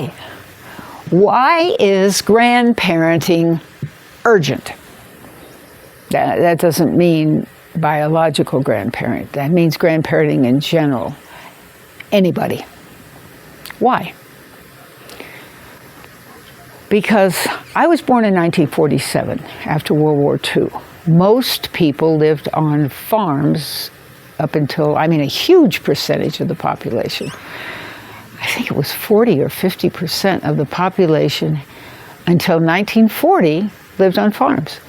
why? Why is grandparenting urgent? That doesn't mean biological grandparent. That means grandparenting in general. Anybody. Why? Because I was born in 1947, after World War II. Most people lived on farms up until, a huge percentage of the population. I think it was 40 or 50% of the population until 1940 lived on farms.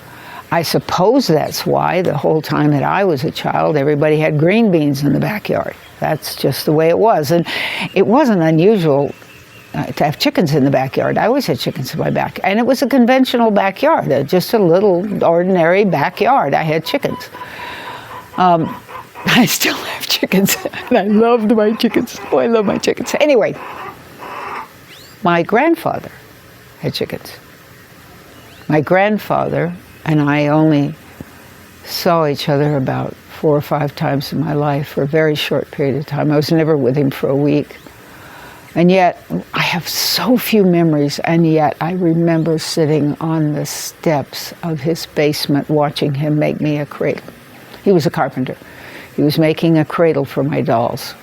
I suppose that's why the whole time that I was a child, everybody had green beans in the backyard. That's just the way it was. And it wasn't unusual to have chickens in the backyard. I always had chickens in my backyard. And it was a conventional backyard, just a little ordinary backyard. I had chickens. I still have chickens, and I loved my chickens. Oh, I love my chickens. Anyway, my grandfather had chickens. My grandfather and I only saw each other about 4 or 5 times in my life for a very short period of time. I was never with him for a week. And yet, I have so few memories, and yet I remember sitting on the steps of his basement watching him make me a cradle. He was a carpenter. He was making a cradle for my dolls.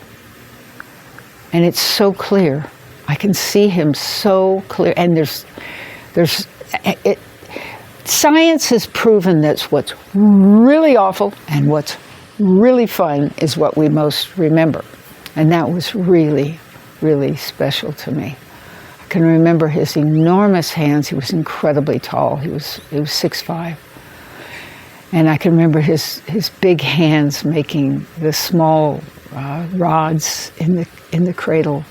And it's so clear. I can see him so clear. And science has proven that what's really awful and what's really fun is what we most remember. And that was really, really special to me. I can remember his enormous hands. He was incredibly tall. He was 6'5". And I can remember his big hands making the small rods in the cradle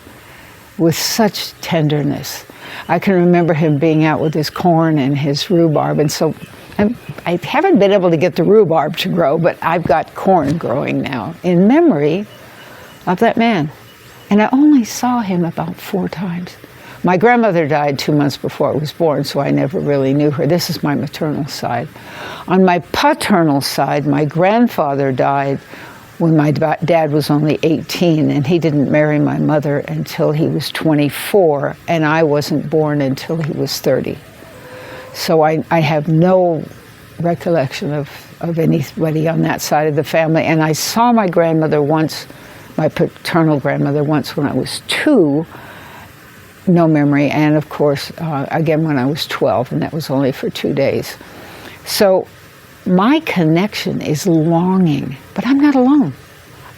with such tenderness. I can remember him being out with his corn and his rhubarb, and so I haven't been able to get the rhubarb to grow, but I've got corn growing now in memory of that man. And I only saw him about 4 times. My grandmother died 2 months before I was born, so I never really knew her. This is my maternal side. On my paternal side, my grandfather died when my dad was only 18, and he didn't marry my mother until he was 24, and I wasn't born until he was 30. So I have no recollection of anybody on that side of the family. And I saw my grandmother once, my paternal grandmother once when I was 2, no memory, and of course, again when I was 12, and that was only for 2 days. So my connection is longing, but I'm not alone.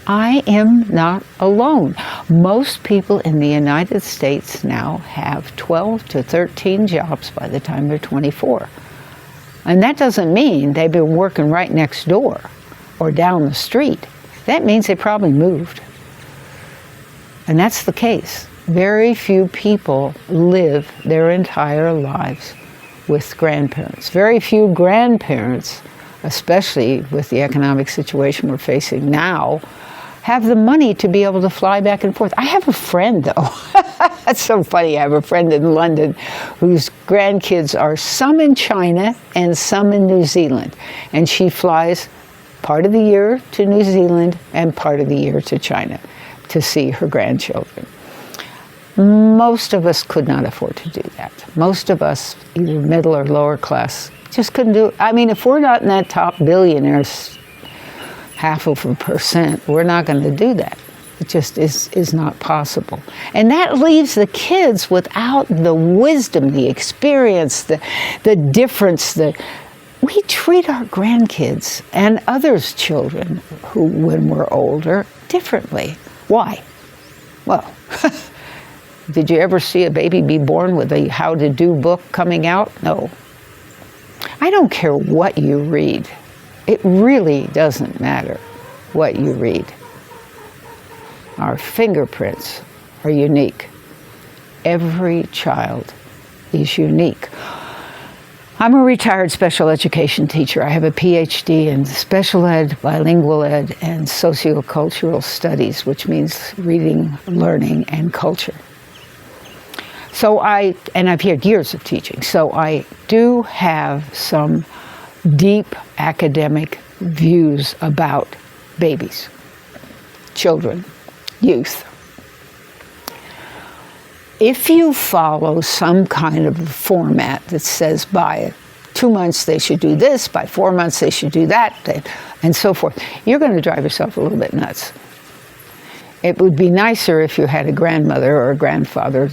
I am not alone. Most people in the United States now have 12 to 13 jobs by the time they're 24. And that doesn't mean they've been working right next door or down the street. That means they probably moved. And that's the case. Very few people live their entire lives with grandparents. Very few grandparents, especially with the economic situation we're facing now, have the money to be able to fly back and forth. I have a friend, though. That's so funny. I have a friend in London whose grandkids are some in China and some in New Zealand. And she flies part of the year to New Zealand and part of the year to China to see her grandchildren. Most of us could not afford to do that. Most of us, either middle or lower class, just couldn't do it. I mean, if we're not in that top billionaires, 0.5%, we're not going to do that. It just is not possible. And that leaves the kids without the wisdom, the experience, the difference. We treat our grandkids and others' children who, when we're older, differently. Why? Well, did you ever see a baby be born with a How to Do book coming out? No. I don't care what you read. It really doesn't matter what you read. Our fingerprints are unique. Every child is unique. I'm a retired special education teacher. I have a PhD in special ed, bilingual ed, and sociocultural studies, which means reading, learning, and culture. So I've had years of teaching, so I do have some deep academic views about babies, children, youth. if you follow some kind of format that says by 2 months they should do this, by 4 months they should do that, and so forth, you're going to drive yourself a little bit nuts. It would be nicer if you had a grandmother or a grandfather,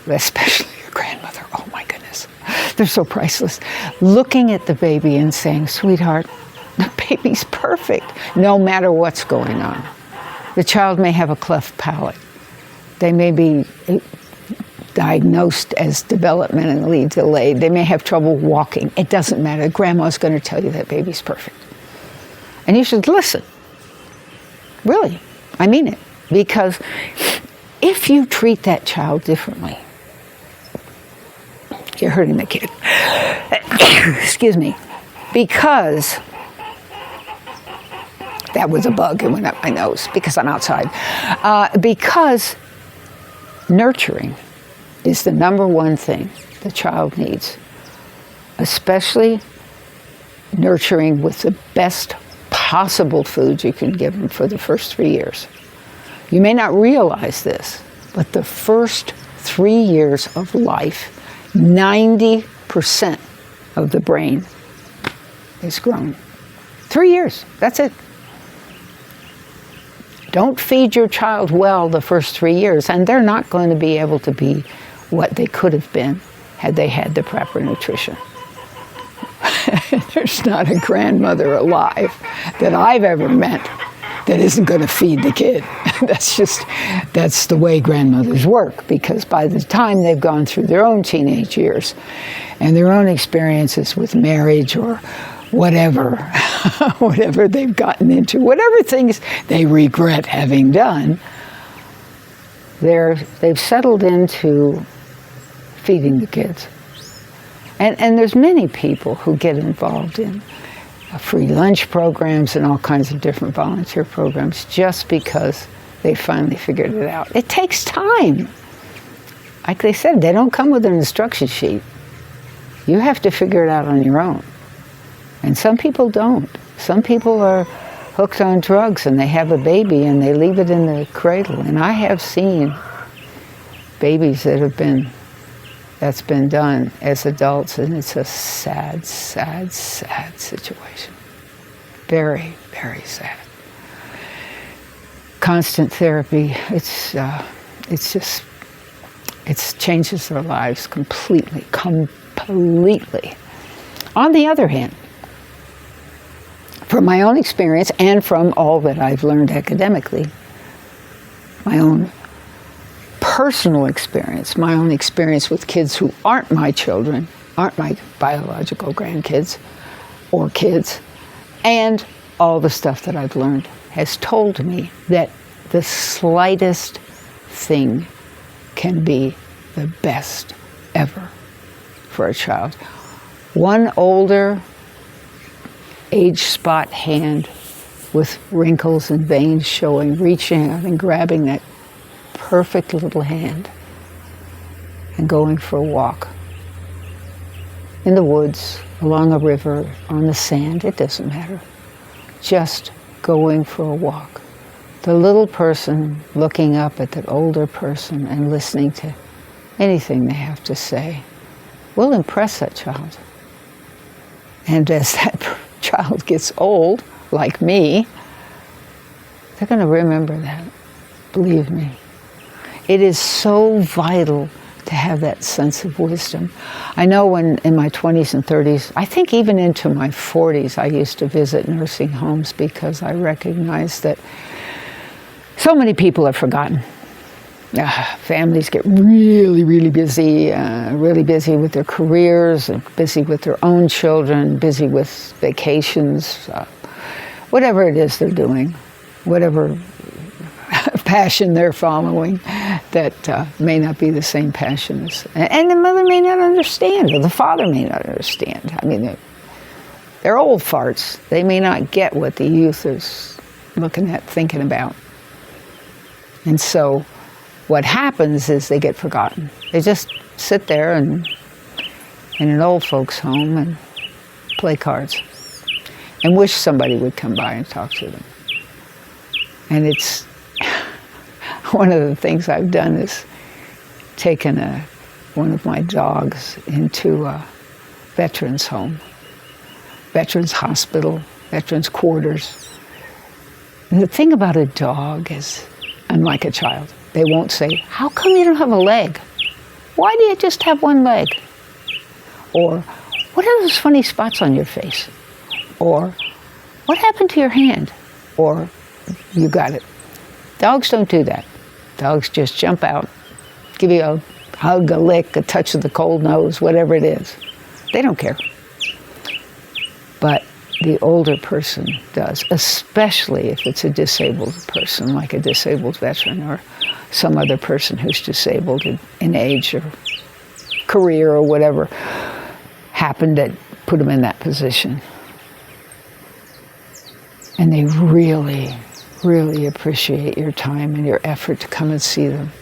especially a grandmother. Oh my goodness, they're so priceless. Looking at the baby and saying, sweetheart, the baby's perfect, no matter what's going on. The child may have a cleft palate. They may be diagnosed as developmentally delayed. They may have trouble walking. It doesn't matter. Grandma's going to tell you that baby's perfect. And you should listen. Really, I mean it. Because if you treat that child differently, you're hurting the kid. Excuse me. Because that was a bug and went up my nose because I'm outside. Because nurturing is the number one thing the child needs, especially nurturing with the best possible food you can give them for the first 3 years. You may not realize this, but the first 3 years of life, 90% of the brain is grown. 3 years, that's it. Don't feed your child well the first 3 years, and they're not going to be able to be what they could have been had they had the proper nutrition. There's not a grandmother alive that I've ever met that isn't going to feed the kid. That's the way grandmothers work, because by the time they've gone through their own teenage years and their own experiences with marriage or whatever, whatever they've gotten into, whatever things they regret having done, they've settled into feeding the kids. And there's many people who get involved in free lunch programs and all kinds of different volunteer programs just because they finally figured it out. It takes time. Like they said, they don't come with an instruction sheet. You have to figure it out on your own. And some people don't. Some people are hooked on drugs and they have a baby and they leave it in the cradle. And I have seen babies that's been done as adults, and it's a sad, sad, sad situation. Very, very sad. Constant therapy, it changes their lives completely. On the other hand, from my own experience and from all that I've learned academically, my own personal experience, my own experience with kids who aren't my children, aren't my biological grandkids or kids, and all the stuff that I've learned has told me that the slightest thing can be the best ever for a child. One older age spot hand with wrinkles and veins showing, reaching out and grabbing that perfect little hand and going for a walk in the woods, along a river, on the sand, it doesn't matter. Just going for a walk. The little person looking up at that older person and listening to anything they have to say will impress that child. And as that child gets old, like me, they're going to remember that. Believe me. It is so vital to have that sense of wisdom. I know when in my 20s and 30s, I think even into my 40s, I used to visit nursing homes because I recognized that so many people have forgotten. Families get really, really busy with their careers, and busy with their own children, busy with vacations, whatever it is they're doing, whatever passion they're following that may not be the same passion as, and the mother may not understand, or the father may not understand. I mean, they're old farts. They may not get what the youth is looking at, thinking about. And so what happens is they get forgotten. They just sit there and in an old folks' home and play cards and wish somebody would come by and talk to them. And it's one of the things I've done is taken one of my dogs into a veterans home, veterans hospital, veterans quarters. And the thing about a dog is, unlike a child, they won't say, "How come you don't have a leg? Why do you just have one leg?" Or, "What are those funny spots on your face?" Or, "What happened to your hand?" Or, "You got it." Dogs don't do that. Dogs just jump out, give you a hug, a lick, a touch of the cold nose, whatever it is. They don't care. But the older person does, especially if it's a disabled person, like a disabled veteran or some other person who's disabled in age or career or whatever happened that put them in that position. And they really, really appreciate your time and your effort to come and see them.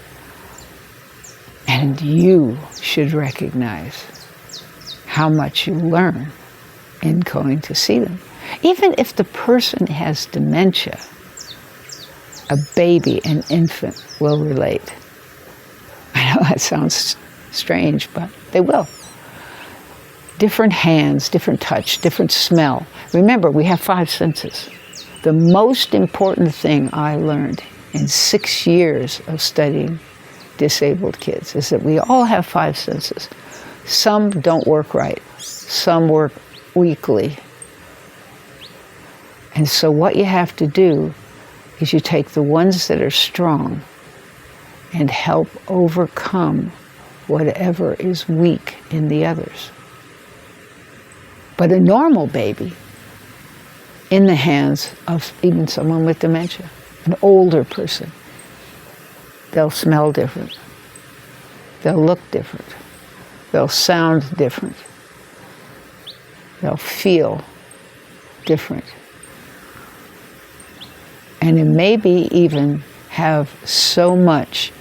And you should recognize how much you learn in going to see them. Even if the person has dementia, a baby, an infant will relate. I know that sounds strange, but they will. Different hands, different touch, different smell. Remember, we have 5 senses. The most important thing I learned in 6 years of studying disabled kids is that we all have 5 senses. Some don't work right. Some work weakly. And so what you have to do is you take the ones that are strong and help overcome whatever is weak in the others. But a normal baby, in the hands of even someone with dementia, an older person, they'll smell different. They'll look different. They'll sound different. They'll feel different. And it maybe even have so much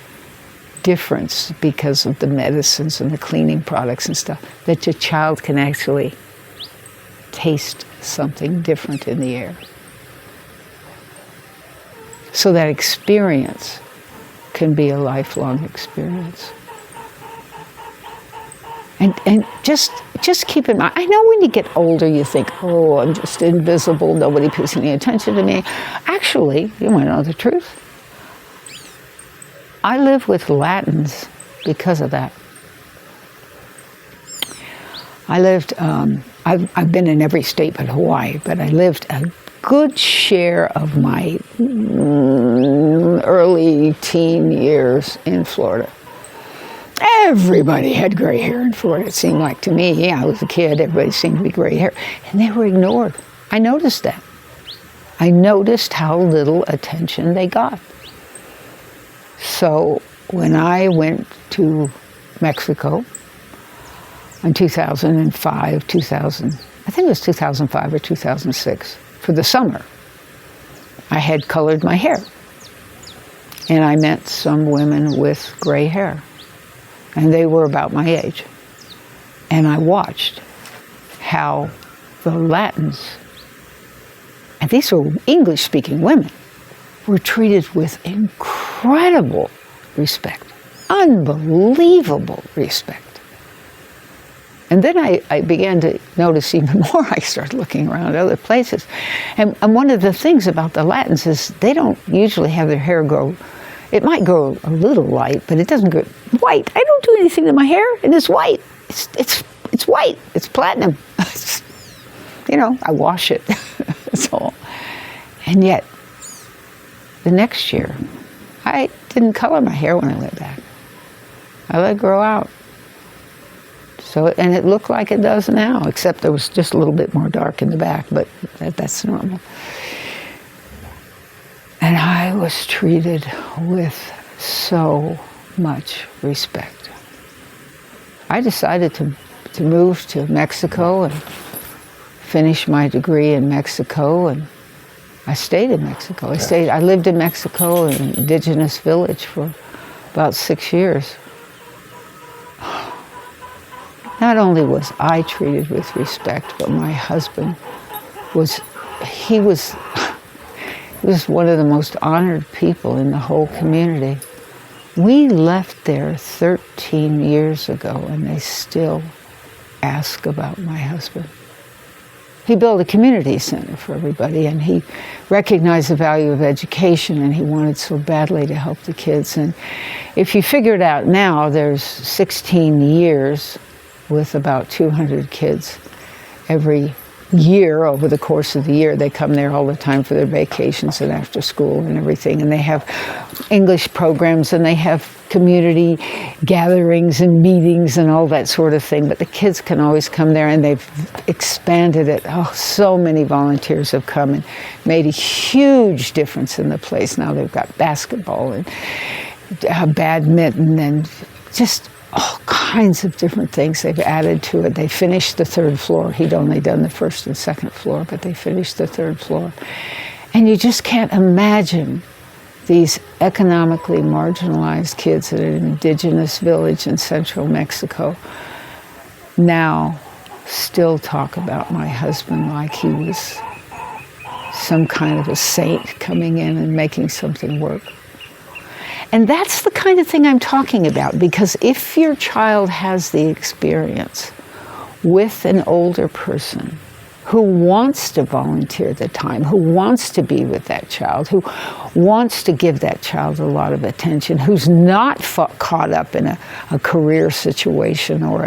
difference because of the medicines and the cleaning products and stuff that your child can actually taste something different in the air. So that experience can be a lifelong experience. And just keep in mind, I know when you get older you think, "Oh, I'm just invisible, nobody pays any attention to me." Actually, you want to know the truth? I live with Latins because of that. I lived, I've been in every state but Hawaii, but I lived a good share of my early teen years in Florida. Everybody had gray hair in Florida, it seemed like to me. I was a kid, everybody seemed to be gray hair. And they were ignored. I noticed that. I noticed how little attention they got. So when I went to Mexico in 2005, I think it was 2005 or 2006, for the summer, I had colored my hair. And I met some women with gray hair. And they were about my age. And I watched how the Latins, and these were English-speaking women, were treated with incredible respect, unbelievable respect. And then I began to notice even more. I started looking around other places. And one of the things about the Latins is they don't usually have their hair grow. It might grow a little light, but it doesn't grow white. I don't do anything to my hair, and it's white. It's white. It's platinum. I wash it. That's all. And yet, the next year, I didn't color my hair when I went back. I let it grow out. And it looked like it does now, except there was just a little bit more dark in the back, but that's normal. And I was treated with so much respect. I decided to move to Mexico and finish my degree in Mexico, and I stayed in Mexico. I lived in Mexico, in an indigenous village, for about 6 years. Not only was I treated with respect, but my husband was one of the most honored people in the whole community. We left there 13 years ago, and they still ask about my husband. He built a community center for everybody, and he recognized the value of education, and he wanted so badly to help the kids. And if you figure it out now, there's 16 years with about 200 kids every year. Over the course of the year, they come there all the time for their vacations and after school and everything, and they have English programs, and they have community gatherings and meetings and all that sort of thing. But the kids can always come there, and they've expanded it. Oh, so many volunteers have come and made a huge difference in the place. Now they've got basketball and badminton and just all kinds of different things they've added to it. They finished the third floor. He'd only done the first and second floor, but they finished the third floor. And you just can't imagine these economically marginalized kids at an indigenous village in central Mexico now still talk about my husband like he was some kind of a saint coming in and making something work. And that's the kind of thing I'm talking about, because if your child has the experience with an older person who wants to volunteer the time, who wants to be with that child, who wants to give that child a lot of attention, who's not caught up in a career situation or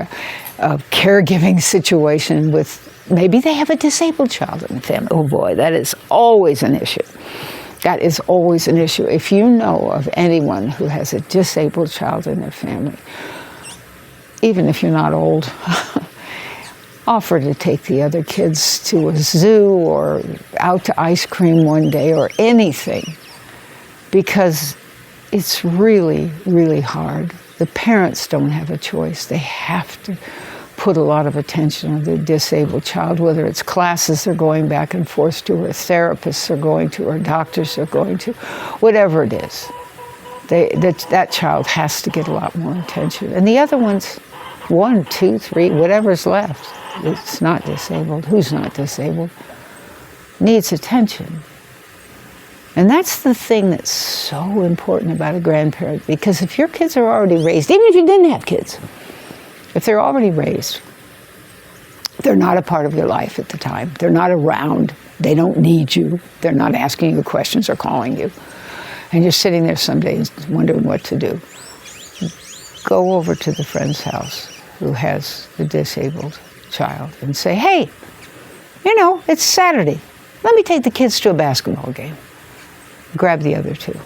a caregiving situation with, maybe they have a disabled child in the family. Oh boy, that is always an issue. That is always an issue. If you know of anyone who has a disabled child in their family, even if you're not old, offer to take the other kids to a zoo or out to ice cream one day or anything, because it's really, really hard. The parents don't have a choice. They have to put a lot of attention on the disabled child, whether it's classes they're going back and forth to, or therapists they're going to, or doctors they're going to, whatever it is. That child has to get a lot more attention. And the other ones, 1, 2, 3, whatever's left, it's not disabled. Who's not disabled? Needs attention. And that's the thing that's so important about a grandparent, because if your kids are already raised, even if you didn't have kids, if they're already raised, they're not a part of your life at the time. They're not around. They don't need you. They're not asking you questions or calling you. And you're sitting there some days wondering what to do. Go over to the friend's house who has the disabled child and say, hey, it's Saturday. Let me take the kids to a basketball game. Grab the other two.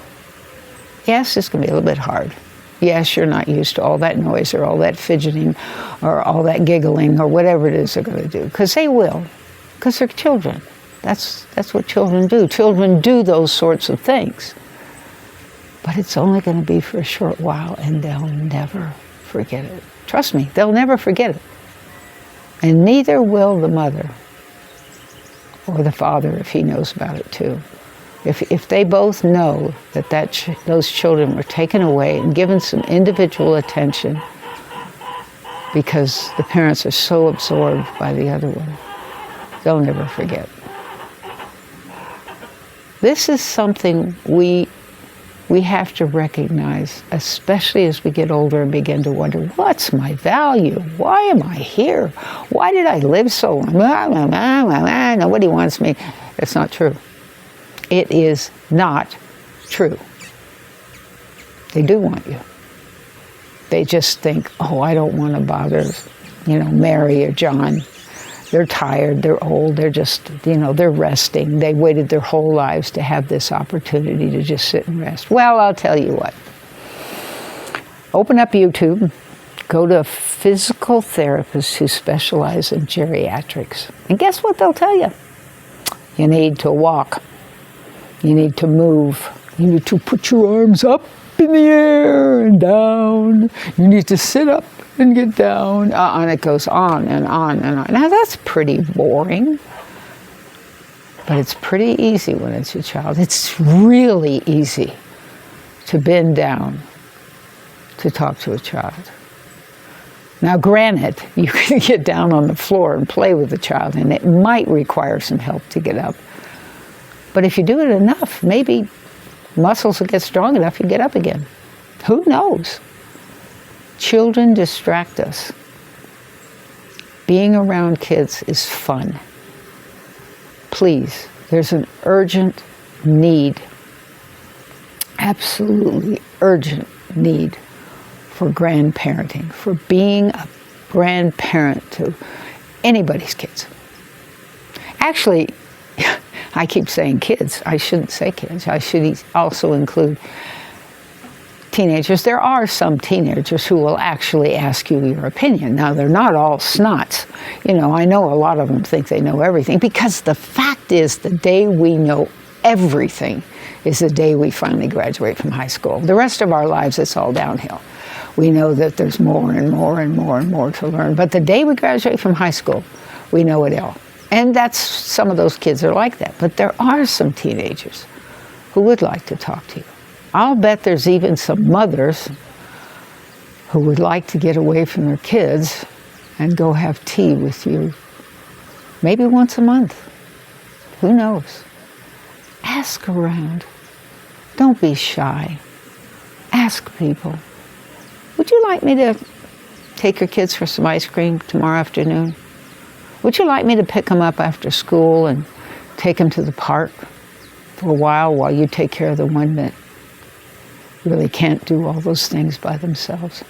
Yes, it's going to be a little bit hard. Yes, you're not used to all that noise or all that fidgeting or all that giggling or whatever it is they're going to do, because they will, because they're children. That's what children do. Children do those sorts of things. But it's only going to be for a short while, and they'll never forget it. Trust me, they'll never forget it. And neither will the mother or the father, if he knows about it too. If they both know that those children were taken away and given some individual attention because the parents are so absorbed by the other one, they'll never forget. This is something we have to recognize, especially as we get older and begin to wonder, what's my value? Why am I here? Why did I live so long? Nobody wants me. It's not true. It is not true. They do want you. They just think, oh, I don't want to bother, Mary or John. They're tired, they're old, they're just, they're resting. They waited their whole lives to have this opportunity to just sit and rest. Well, I'll tell you what. Open up YouTube, go to physical therapists who specialize in geriatrics. And guess what they'll tell you? You need to walk. You need to move. You need to put your arms up in the air and down. You need to sit up and get down. And it goes on and on and on. Now that's pretty boring. But it's pretty easy when it's a child. It's really easy to bend down to talk to a child. Now granted, you can get down on the floor and play with the child, and it might require some help to get up. But if you do it enough, maybe muscles will get strong enough, you get up again. Who knows? Children distract us. Being around kids is fun. Please, there's an urgent need, absolutely urgent need for grandparenting, for being a grandparent to anybody's kids. Actually, I keep saying kids. I shouldn't say kids. I should also include teenagers. There are some teenagers who will actually ask you your opinion. Now, they're not all snots. You know, I know a lot of them think they know everything, because the fact is, the day we know everything is the day we finally graduate from high school. The rest of our lives, it's all downhill. We know that there's more and more and more and more to learn. But the day we graduate from high school, we know it all. And some of those kids are like that. But there are some teenagers who would like to talk to you. I'll bet there's even some mothers who would like to get away from their kids and go have tea with you, maybe once a month. Who knows? Ask around. Don't be shy. Ask people. Would you like me to take your kids for some ice cream tomorrow afternoon? Would you like me to pick them up after school and take them to the park for a while you take care of the one that really can't do all those things by themselves?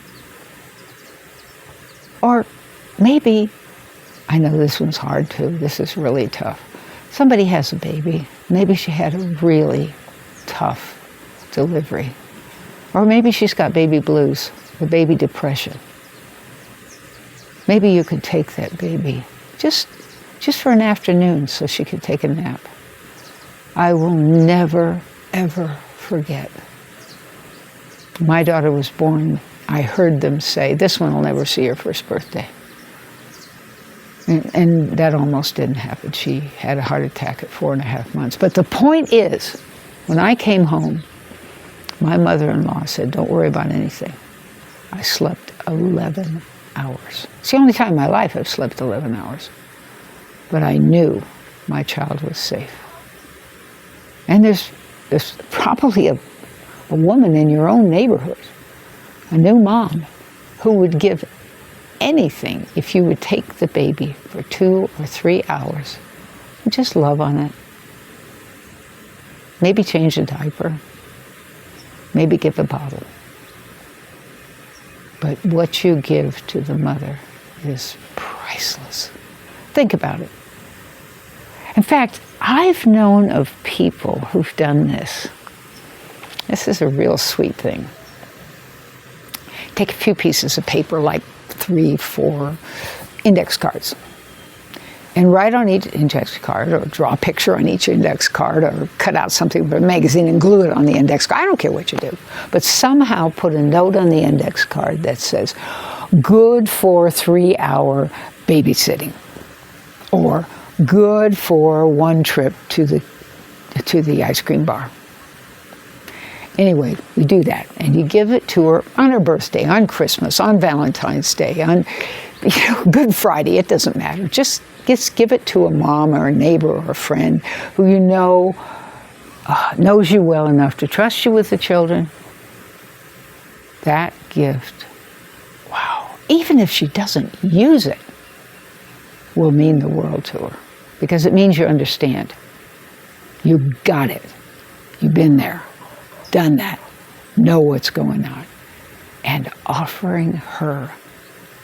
Or maybe, I know this one's hard too, this is really tough. Somebody has a baby. Maybe she had a really tough delivery. Or maybe she's got baby blues or baby depression. Maybe you could take that baby just for an afternoon so she could take a nap. I will never, ever forget. My daughter was born, I heard them say, this one will never see her first birthday. And that almost didn't happen. She had a heart attack at 4.5 months. But the point is, when I came home, my mother-in-law said, don't worry about anything. I slept 11 hours. It's the only time in my life I've slept 11 hours. But I knew my child was safe. And there's probably a woman in your own neighborhood, a new mom, who would give anything if you would take the baby for 2 or 3 hours and just love on it. Maybe change a diaper. Maybe give a bottle. But what you give to the mother is priceless. Think about it. In fact, I've known of people who've done this. This is a real sweet thing. Take a few pieces of paper, like 3, 4 index cards, and write on each index card, or draw a picture on each index card, or cut out something from a magazine and glue it on the index card. I don't care what you do, but somehow put a note on the index card that says, good for 3-hour babysitting, or good for 1 trip to the ice cream bar. Anyway, you do that, and you give it to her on her birthday, on Christmas, on Valentine's Day, on Good Friday. It doesn't matter. Just give it to a mom or a neighbor or a friend who you know knows you well enough to trust you with the children. That gift, wow, even if she doesn't use it, will mean the world to her, because it means you understand. You got it. You've been there. Done that, know what's going on, and offering her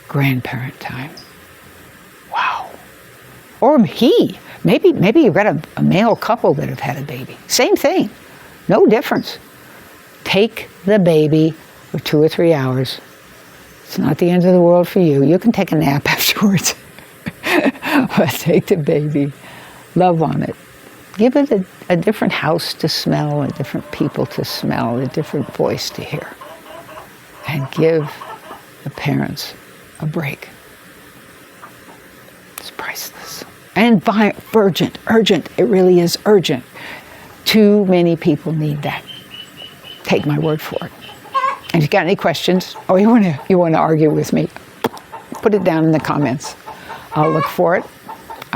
grandparent time. Wow. Or maybe you've got a male couple that have had a baby. Same thing, no difference. Take the baby for 2 or 3 hours. It's not the end of the world for you. You can take a nap afterwards. But take the baby, love on it. Give it a different house to smell, a different people to smell, a different voice to hear. And give the parents a break. It's priceless. And urgent. It really is urgent. Too many people need that. Take my word for it. And if you got any questions, or you want to argue with me, put it down in the comments. I'll look for it.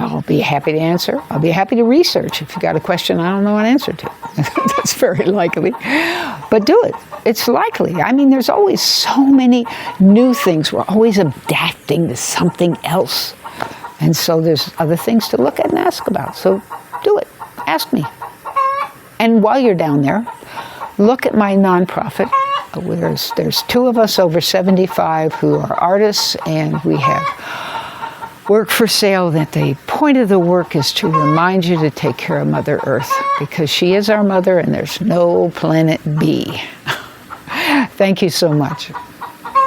I'll be happy to answer. I'll be happy to research if you got a question I don't know an answer to. That's very likely. But do it. It's likely. I mean, there's always so many new things. We're always adapting to something else. And so there's other things to look at and ask about. So do it. Ask me. And while you're down there, look at my nonprofit. There's 2 of us over 75 who are artists, and we have work for sale. That the point of the work is to remind you to take care of Mother Earth, because she is our mother and there's no planet B. Thank you so much.